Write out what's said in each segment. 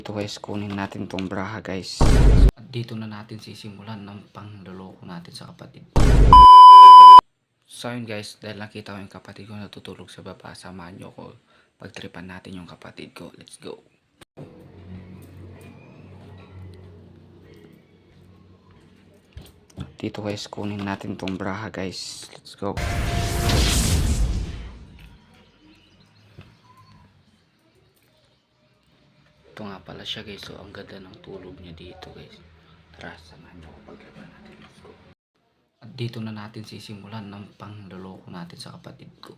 Ito guys, kunin natin tong braha guys. At dito na natin sisimulan ng pangloloko natin sa kapatid. So yun guys, dahil nakita ko yung kapatid ko natutulog sa baba, samahan nyo ko pagtripan natin yung kapatid ko. Let's go. Dito guys, kunin natin tong braha guys. Let's go. Ito nga pala siya guys. So ang ganda ng tulog niya dito guys. Tara, samahan nyo ko pagtripan natin. Let's go. At dito na natin sisimulan ng pangloloko natin sa kapatid ko.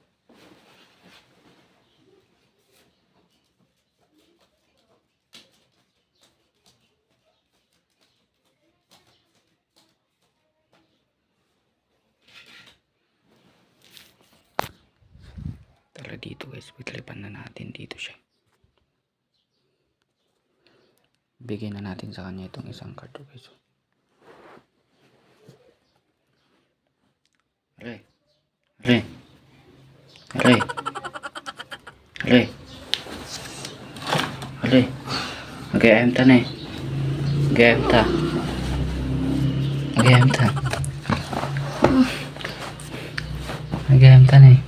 Tara dito guys, pitripan na natin dito siya. Bigyan na natin sa kanya itong isang card guys. Are. Are. Are. Are. Are. Mag-ayam ta na eh. Mag-ayam ta. Mag-ayam ta. Mag-ayam ta na eh.